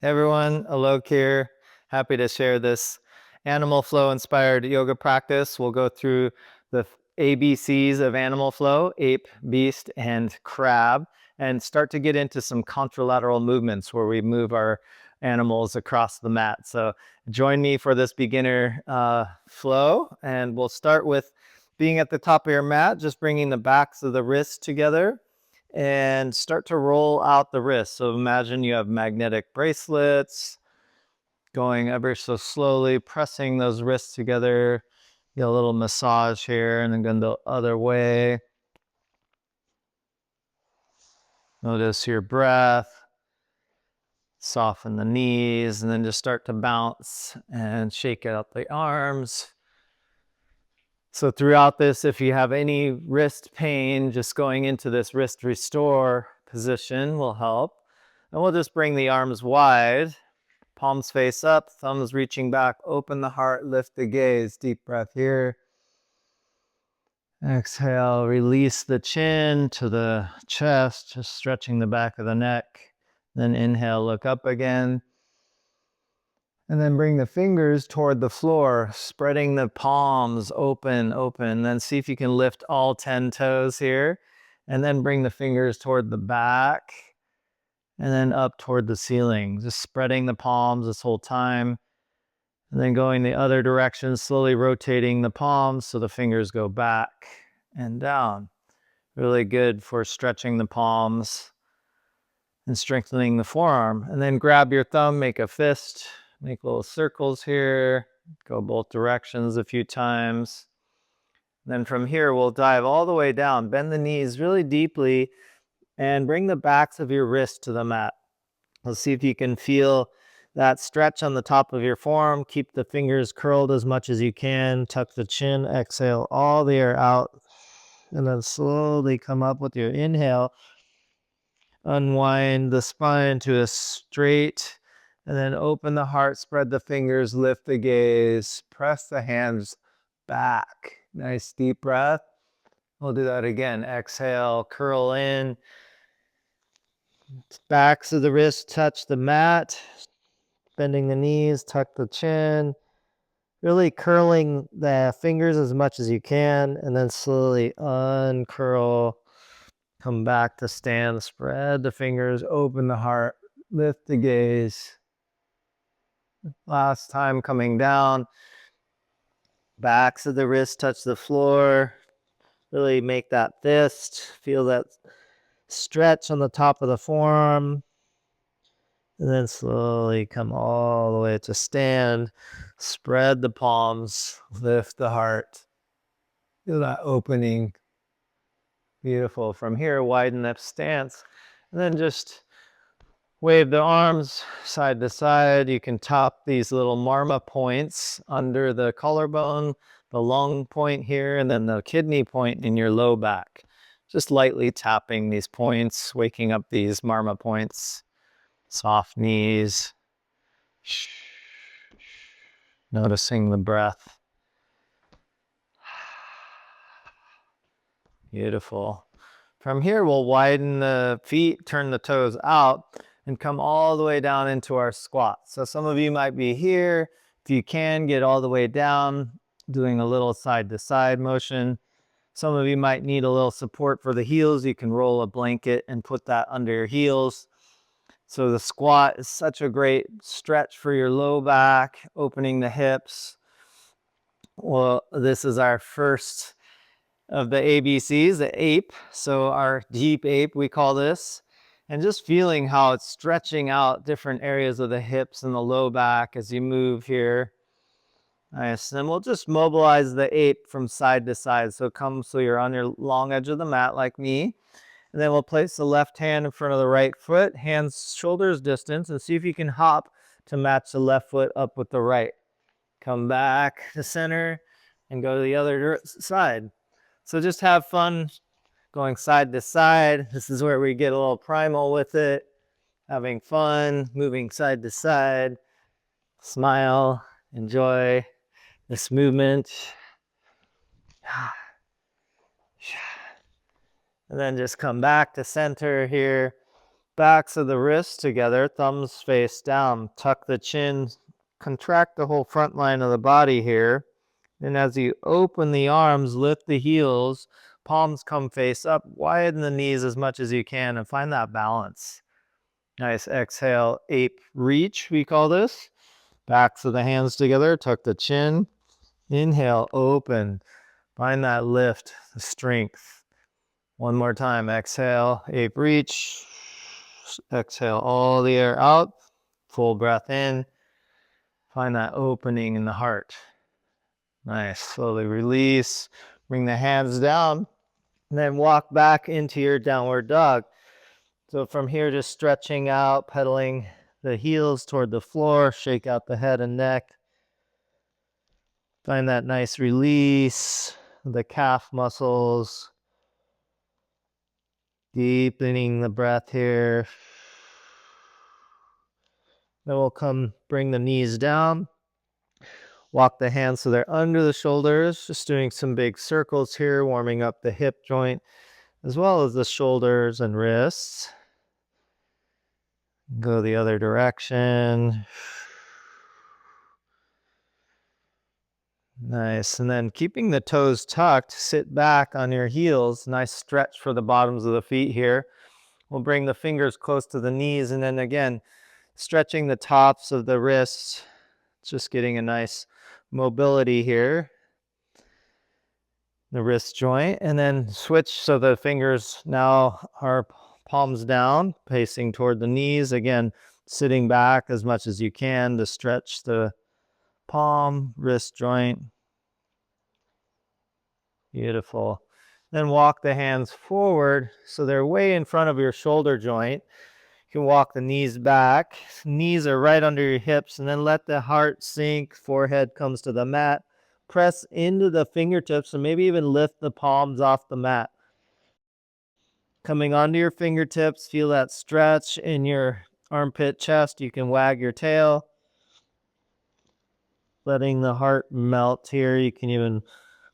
Hey everyone, Alok here. Happy to share this animal flow inspired yoga practice. We'll go through the ABCs of animal flow, ape, beast, and crab, and start to get into some contralateral movements where we move our animals across the mat. So join me for this beginner flow, and we'll start with being at the top of your mat, just bringing the backs of the wrists together and start to roll out the wrist. So imagine you have magnetic bracelets going ever so slowly, pressing those wrists together. Get a little massage here and then go the other way. Notice your breath. Soften the knees and then just start to bounce and shake out the arms. So throughout this, if you have any wrist pain, just going into this wrist restore position will help. And we'll just bring the arms wide, palms face up, thumbs reaching back, open the heart, lift the gaze, deep breath here. Exhale, release the chin to the chest, just stretching the back of the neck. Then inhale, look up again. And then bring the fingers toward the floor, spreading the palms open. Then see if you can lift all 10 toes here. And then bring the fingers toward the back and then up toward the ceiling. Just spreading the palms this whole time. And then going the other direction, slowly rotating the palms so the fingers go back and down. Really good for stretching the palms and strengthening the forearm. And then grab your thumb, make a fist. Make little circles here, go both directions a few times. Then from here, we'll dive all the way down. Bend the knees really deeply and bring the backs of your wrists to the mat. Let's see if you can feel that stretch on the top of your forearm. Keep the fingers curled as much as you can. Tuck the chin, exhale all the air out. And then slowly come up with your inhale. Unwind the spine to a straight. And then open the heart, spread the fingers, lift the gaze, press the hands back. Nice deep breath. We'll do that again. Exhale, curl in. Backs of the wrists touch the mat. Bending the knees, tuck the chin. Really curling the fingers as much as you can. And then slowly uncurl. Come back to stand. Spread the fingers, open the heart, lift the gaze. Last time coming down, backs of the wrists touch the floor. Really make that fist. Feel that stretch on the top of the forearm. And then slowly come all the way to stand. Spread the palms, lift the heart. Feel that opening. Beautiful. From here, widen up stance. And then just wave the arms side to side. You can top these little marma points under the collarbone, the lung point here, and then the kidney point in your low back. Just lightly tapping these points, waking up these marma points. Soft knees. Noticing the breath. Beautiful. From here, we'll widen the feet, turn the toes out, and come all the way down into our squat. So some of you might be here. If you can, get all the way down, doing a little side to side motion. Some of you might need a little support for the heels. You can roll a blanket and put that under your heels. So the squat is such a great stretch for your low back, opening the hips. Well, this is our first of the ABCs, the ape. So our deep ape, we call this. And just feeling how it's stretching out different areas of the hips and the low back as you move here. Nice. And we'll just mobilize the ape from side to side. So come so you're on your long edge of the mat like me. And then we'll place the left hand in front of the right foot, hands shoulders distance, and see if you can hop to match the left foot up with the right. Come back to center and go to the other side. So just have fun going side to side. This is where we get a little primal with it. Having fun, moving side to side. Smile, enjoy this movement. And then just come back to center here. backs of the wrists together, thumbs face down. Tuck the chin, contract the whole front line of the body here. And as you open the arms, lift the heels, palms come face up, widen the knees as much as you can, and find that balance. Nice. Exhale, ape reach, we call this. Backs of the hands together, tuck the chin. Inhale, open. Find that lift, the strength. One more time. Exhale, ape reach. Exhale all the air out. Full breath in. Find that opening in the heart. Nice. Slowly release. Bring the hands down. And then walk back into your downward dog. So from here, just stretching out, pedaling the heels toward the floor. Shake out the head and neck. Find that nice release of the calf muscles. Deepening the breath here. Then we'll come bring the knees down. Walk the hands so they're under the shoulders, just doing some big circles here, warming up the hip joint, as well as the shoulders and wrists. Go the other direction. Nice. And then keeping the toes tucked, sit back on your heels. Nice stretch for the bottoms of the feet here. We'll bring the fingers close to the knees, and then again, stretching the tops of the wrists, just getting a nice mobility here. The wrist joint, and then switch so the fingers now are palms down, facing toward the knees. Again, sitting back as much as you can to stretch the palm, wrist joint. Beautiful. Then walk the hands forward so they're way in front of your shoulder joint. You can walk the knees back. Knees are right under your hips, and then let the heart sink. Forehead comes to the mat. Press into the fingertips and maybe even lift the palms off the mat. Coming onto your fingertips, feel that stretch in your armpit chest. You can wag your tail. Letting the heart melt here. You can even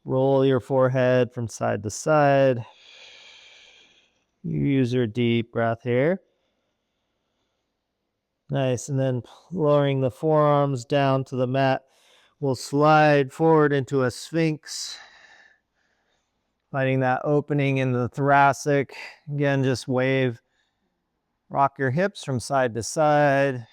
roll your forehead from side to side. You use your deep breath here. Nice. And then lowering the forearms down to the mat. We'll slide forward into a sphinx. Finding that opening in the thoracic. Again, just wave. Rock your hips from side to side.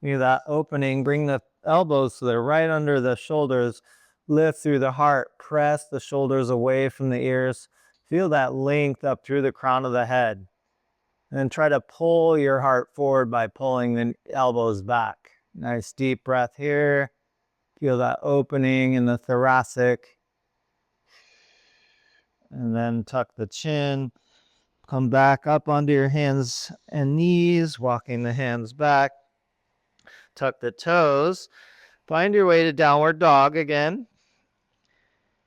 Feel that opening. Bring the elbows so they're right under the shoulders. Lift through the heart. Press the shoulders away from the ears. Feel that length up through the crown of the head. And try to pull your heart forward by pulling the elbows back. Nice deep breath here. Feel that opening in the thoracic. And then tuck the chin. Come back up onto your hands and knees, walking the hands back. Tuck the toes. Find your way to downward dog again.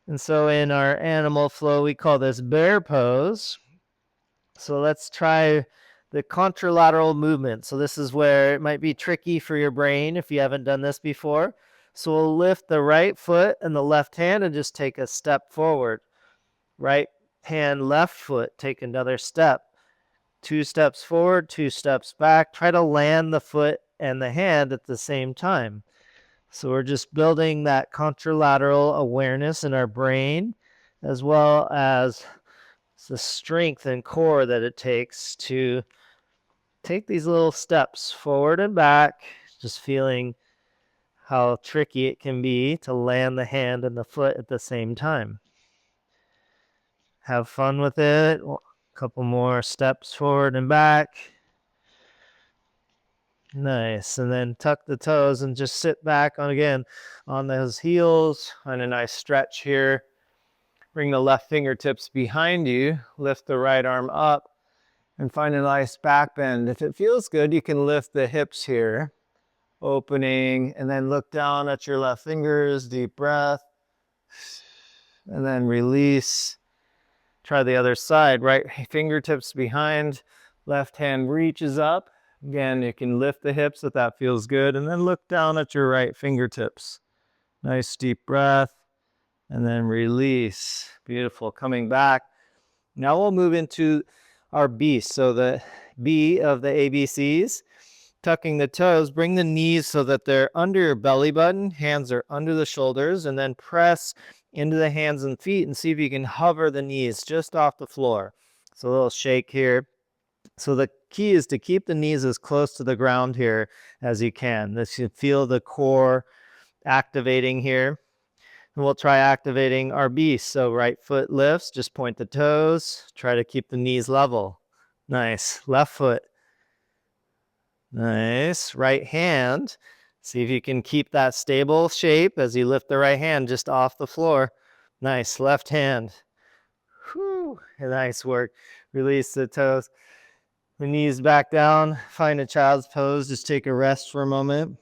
And so in our animal flow, we call this bear pose. So let's try the contralateral movement. So this is where it might be tricky for your brain if you haven't done this before. So we'll lift the right foot and the left hand and just take a step forward. Right hand, left foot, take another step. 2 steps forward, 2 steps back. Try to land the foot and the hand at the same time. So we're just building that contralateral awareness in our brain, as well as the strength and core that it takes to take these little steps forward and back, just feeling how tricky it can be to land the hand and the foot at the same time. Have fun with it. A couple more steps forward and back. Nice. And then tuck the toes and just sit back on those heels. Find a nice stretch here. Bring the left fingertips behind you. Lift the right arm up and find a nice back bend. If it feels good, you can lift the hips here. Opening, and then look down at your left fingers. Deep breath. And then release. Try the other side. Right fingertips behind. Left hand reaches up. Again, you can lift the hips if that feels good. And then look down at your right fingertips. Nice deep breath. And then release. Beautiful. Coming back. Now we'll move into our beast. So the B of the ABCs, tucking the toes, bring the knees so that they're under your belly button, hands are under the shoulders, and then press into the hands and feet and see if you can hover the knees just off the floor. So a little shake here. So the key is to keep the knees as close to the ground here as you can. This you feel the core activating here. And we'll try activating our beast. So right foot lifts, just point the toes, try to keep the knees level. Nice. Left foot. Nice. Right hand. See if you can keep that stable shape as you lift the right hand just off the floor. Nice. Left hand. Whew. Nice work. Release the toes. The knees back down. Find a child's pose. Just take a rest for a moment.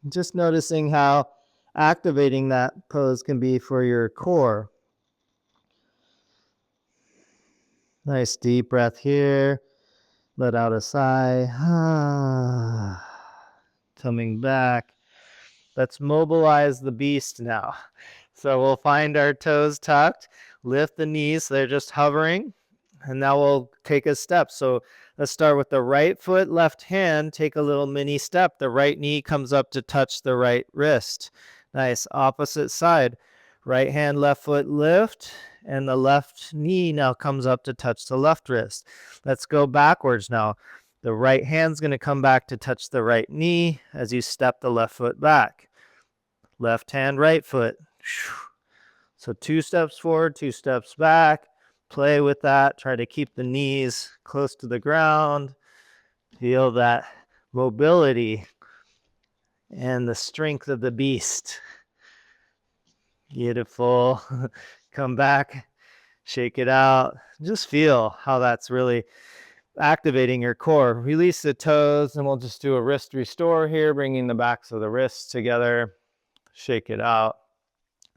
Just noticing how activating that pose can be for your core. Nice deep breath here. Let out a sigh. Coming back. Let's mobilize the beast now. So we'll find our toes tucked, lift the knees, they're just hovering, and now we'll take a step. So let's start with the right foot, left hand, take a little mini step. The right knee comes up to touch the right wrist. Nice. Opposite side. Right hand, left foot lift, and the left knee now comes up to touch the left wrist. Let's go backwards now. The right hand's going to come back to touch the right knee as you step the left foot back. Left hand, right foot. So 2 steps forward, 2 steps back. Play with that. Try to keep the knees close to the ground. Feel that mobility and the strength of the beast. Beautiful. Come back, shake it out. Just feel how that's really activating your core. Release the toes, and we'll just do a wrist restore here, bringing the backs of the wrists together. Shake it out,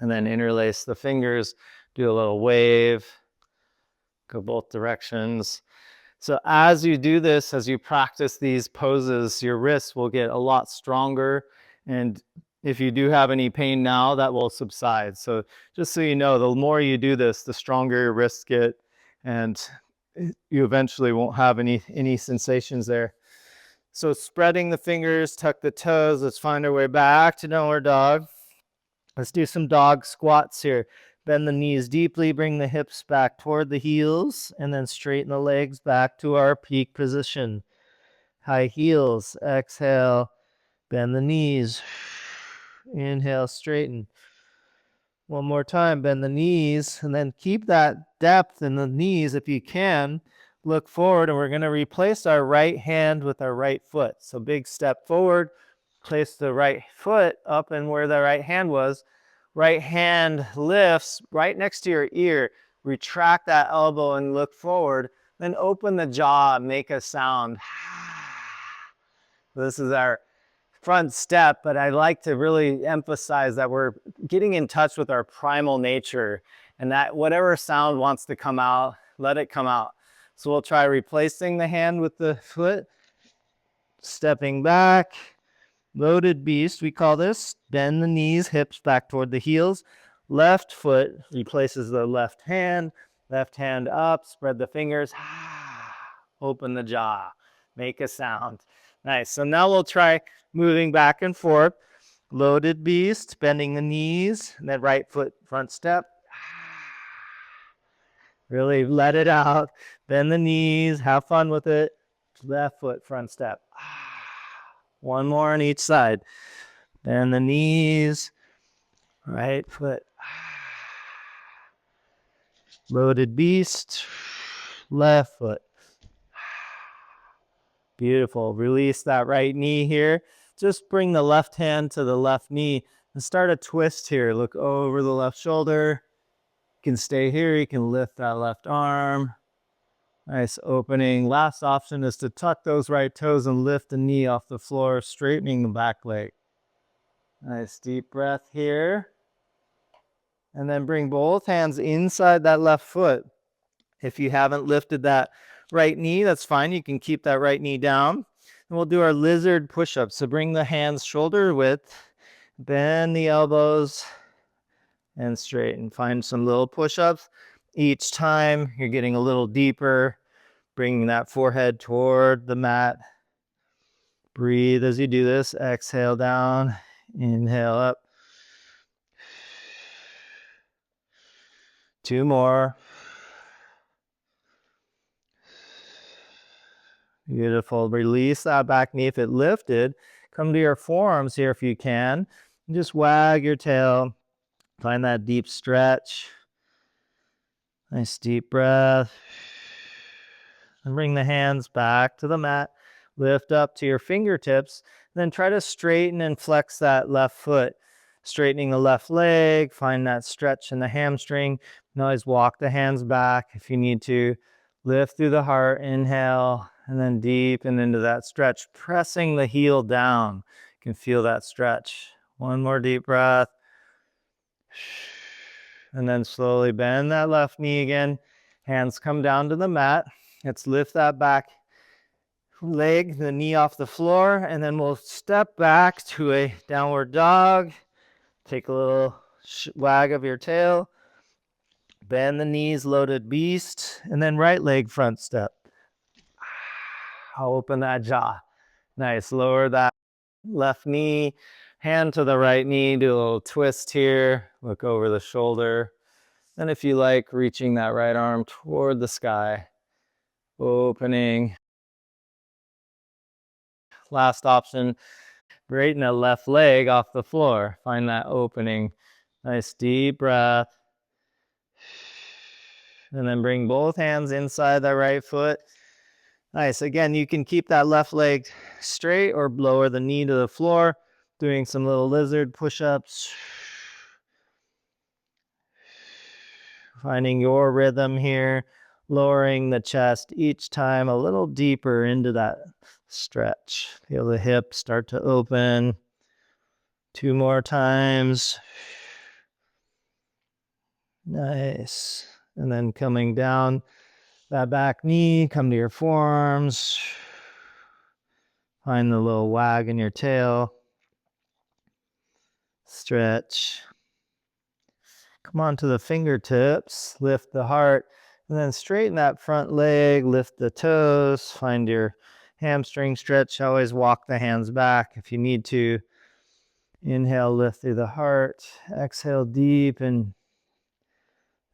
and then interlace the fingers. Do a little wave. Go both directions. So as you do this, as you practice these poses, your wrists will get a lot stronger, and if you do have any pain now, that will subside. So just so you know, the more you do this, the stronger your wrists get, and you eventually won't have any sensations there. So spreading the fingers, tuck the toes. Let's find our way back to downward dog. Let's do some dog squats here. Bend the knees deeply, bring the hips back toward the heels, and then straighten the legs back to our peak position. High heels, exhale, bend the knees. Inhale, straighten. One more time, bend the knees, and then keep that depth in the knees if you can. Look forward, and we're going to replace our right hand with our right foot. So big step forward, place the right foot up and where the right hand was. Right hand lifts right next to your ear. Retract that elbow and look forward. Then open the jaw, make a sound. This is our front step, but I like to really emphasize that we're getting in touch with our primal nature, and that whatever sound wants to come out, let it come out. So we'll try replacing the hand with the foot, stepping back, loaded beast, we call this. Bend the knees, hips back toward the heels. Left foot replaces the left hand up, spread the fingers, open the jaw, make a sound. Nice. So now we'll try moving back and forth. Loaded beast, bending the knees, and then right foot front step. Really let it out. Bend the knees, have fun with it. Left foot front step. One more on each side. Bend the knees, right foot. Loaded beast, left foot. Beautiful. Release that right knee here. Just bring the left hand to the left knee and start a twist here. Look over the left shoulder. You can stay here. You can lift that left arm. Nice opening. Last option is to tuck those right toes and lift the knee off the floor, straightening the back leg. Nice deep breath here. And then bring both hands inside that left foot. If you haven't lifted that right knee, that's fine. You can keep that right knee down. And we'll do our lizard push-ups. So bring the hands shoulder width, bend the elbows, and straighten. Find some little push-ups. Each time you're getting a little deeper. bringing that forehead toward the mat. Breathe as you do this. Exhale down, inhale up. 2 more. Beautiful. Release that back knee if it lifted. Come to your forearms here if you can. And just wag your tail. Find that deep stretch. Nice deep breath. And bring the hands back to the mat. Lift up to your fingertips. Then try to straighten and flex that left foot. Straightening the left leg. Find that stretch in the hamstring. You can always walk the hands back if you need to. Lift through the heart. Inhale. And then deepen into that stretch. Pressing the heel down. You can feel that stretch. One more deep breath. And then slowly bend that left knee again. Hands come down to the mat. Let's lift that back leg, the knee off the floor, and then we'll step back to a downward dog. Take a little wag of your tail. Bend the knees, loaded beast, and then right leg front step. I'll open that jaw. Nice. Lower that left knee, hand to the right knee, do a little twist here, look over the shoulder. And if you like, reaching that right arm toward the sky, opening. Last option, straighten the left leg off the floor. Find that opening. Nice deep breath. And then bring both hands inside that right foot. Nice. Again, you can keep that left leg straight or lower the knee to the floor. Doing some little lizard push-ups. Finding your rhythm here. Lowering the chest each time a little deeper into that stretch. Feel the hips start to open. 2 more times. Nice. And then coming down that back knee, come to your forearms. Find the little wag in your tail. Stretch. Come onto the fingertips, lift the heart, and then straighten that front leg, lift the toes, find your hamstring stretch. Always walk the hands back if you need to. Inhale, lift through the heart. Exhale, deep and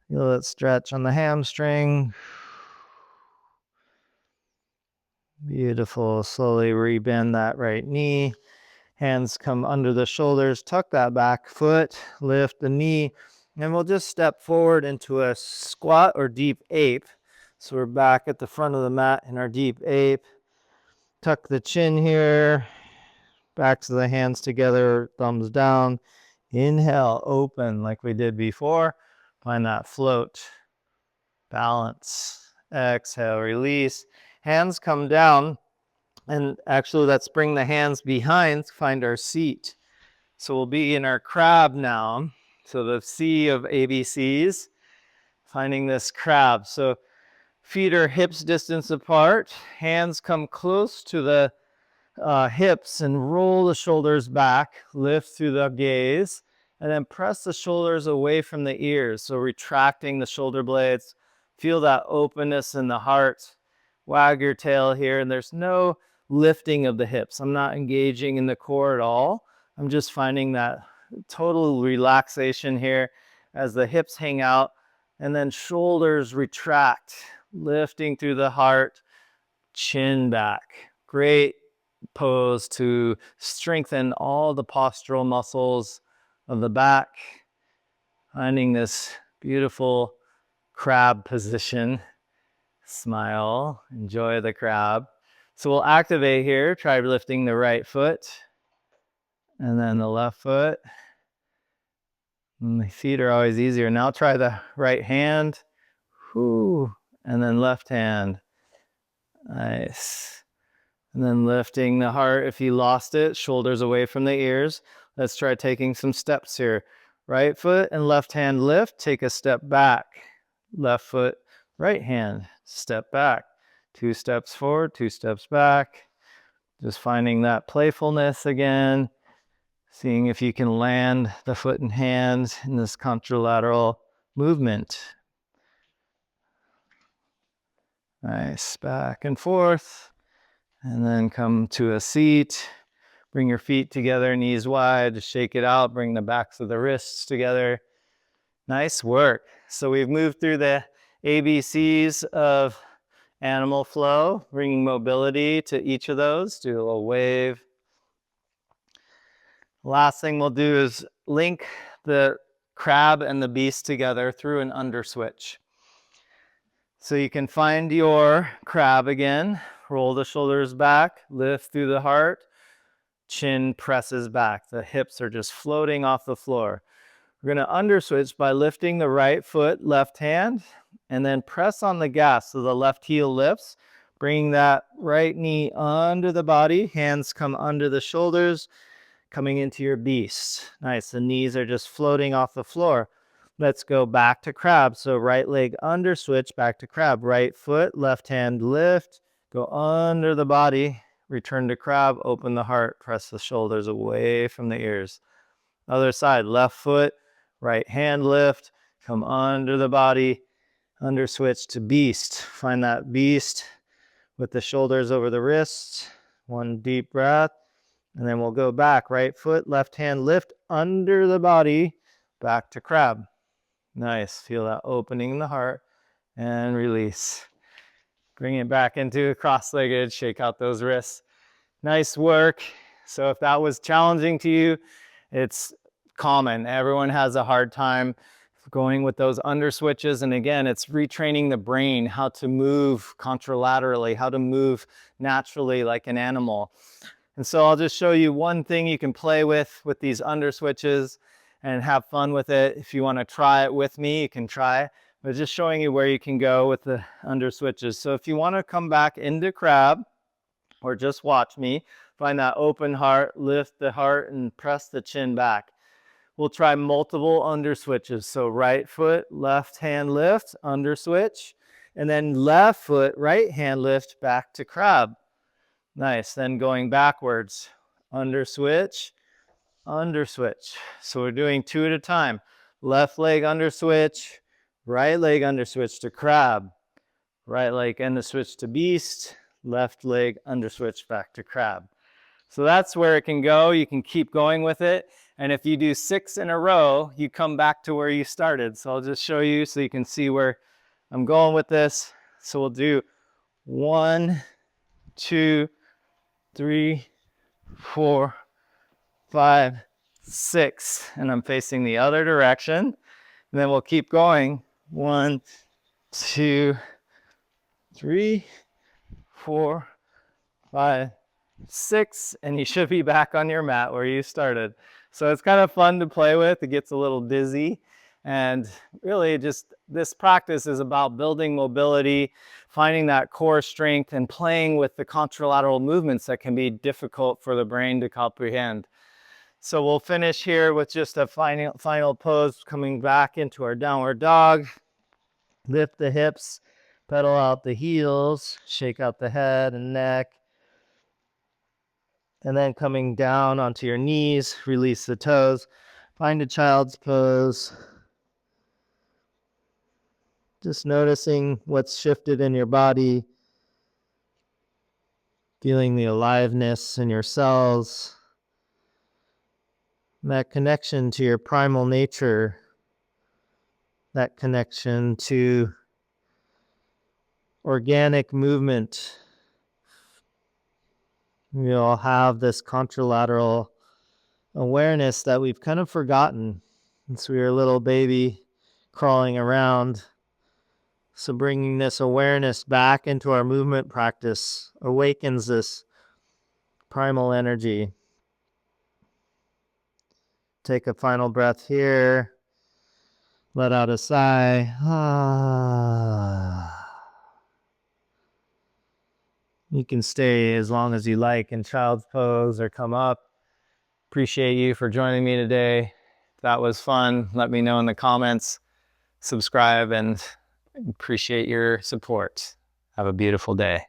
feel that stretch on the hamstring. Beautiful. Slowly rebend that right knee. Hands come under the shoulders. Tuck that back foot. Lift the knee. And we'll just step forward into a squat or deep ape. So we're back at the front of the mat in our deep ape. Tuck the chin here. Backs of the hands together, thumbs down. Inhale, open like we did before. Find that float. Balance. Exhale, release. Hands come down. And actually, let's bring the hands behind, find our seat. So we'll be in our crab now. So the C of ABCs, finding this crab. So feet are hips distance apart. Hands come close to the hips and roll the shoulders back. Lift through the gaze. And then press the shoulders away from the ears. So retracting the shoulder blades. Feel that openness in the heart. Wag your tail here. And there's no lifting of the hips. I'm not engaging in the core at all. I'm just finding that total relaxation here as the hips hang out and then shoulders retract, lifting through the heart, chin back. Great pose to strengthen all the postural muscles of the back. Finding this beautiful crab position. Smile, enjoy the crab. So we'll activate here, try lifting the right foot and then the left foot. And the feet are always easier. Now try the right hand, whoo, and then left hand. Nice. And then lifting the heart if you lost it, shoulders away from the ears. Let's try taking some steps here. Right foot and left hand lift, take a step back. Left foot, right hand, step back. 2 steps forward, 2 steps back. Just finding that playfulness again. Seeing if you can land the foot and hands in this contralateral movement. Nice, back and forth. And then come to a seat. Bring your feet together, knees wide, just shake it out, bring the backs of the wrists together. Nice work. So we've moved through the ABCs of animal flow, bringing mobility to each of those. Do a little wave. Last thing we'll do is link the crab and the beast together through an under switch. So you can find your crab again, roll the shoulders back, lift through the heart, chin presses back. The hips are just floating off the floor. We're going to under switch by lifting the right foot, left hand, and then press on the gas so the left heel lifts. Bring that right knee under the body, hands come under the shoulders, coming into your beast. Nice, the knees are just floating off the floor. Let's go back to crab. So right leg under switch, back to crab. Right foot, left hand lift, go under the body, return to crab, open the heart, press the shoulders away from the ears. Other side, left foot, right hand lift, come under the body, under switch to beast. Find that beast with the shoulders over the wrists. One deep breath. And then we'll go back, right foot, left hand lift, under the body, back to crab. Nice, feel that opening in the heart and release. Bring it back into cross-legged, shake out those wrists. Nice work. So if that was challenging to you, it's common. Everyone has a hard time going with those under switches. And again, it's retraining the brain how to move contralaterally, how to move naturally like an animal. And so I'll just show you one thing you can play with these under switches and have fun with it. If you want to try it with me, you can try. But just showing you where you can go with the under switches. So if you want to come back into crab or just watch me, find that open heart, lift the heart and press the chin back. We'll try multiple under switches. So right foot, left hand lift, under switch, and then left foot, right hand lift back to crab. Nice, then going backwards, under switch, under switch. So we're doing two at a time. Left leg under switch, right leg under switch to crab, right leg under switch to beast, left leg under switch back to crab. So that's where it can go. You can keep going with it. And if you do 6 in a row, you come back to where you started. So I'll just show you so you can see where I'm going with this. So we'll do 1, 2, 3, 4, 5, 6. And I'm facing the other direction. And then we'll keep going. 1, 2, 3, 4, 5, 6, and you should be back on your mat where you started. So it's kind of fun to play with. It gets a little dizzy. And really just this practice is about building mobility, finding that core strength, and playing with the contralateral movements that can be difficult for the brain to comprehend. So we'll finish here with just a final pose, coming back into our downward dog. Lift the hips, pedal out the heels, shake out the head and neck. And then coming down onto your knees, release the toes. Find a child's pose. Just noticing what's shifted in your body. Feeling the aliveness in your cells. That connection to your primal nature. That connection to organic movement. We all have this contralateral awareness that we've kind of forgotten since we were a little baby crawling around. So bringing this awareness back into our movement practice awakens this primal energy. Take a final breath here. Let out a sigh. You can stay as long as you like in child's pose or come up. Appreciate you for joining me today. If that was fun, let me know in the comments. Subscribe and appreciate your support. Have a beautiful day.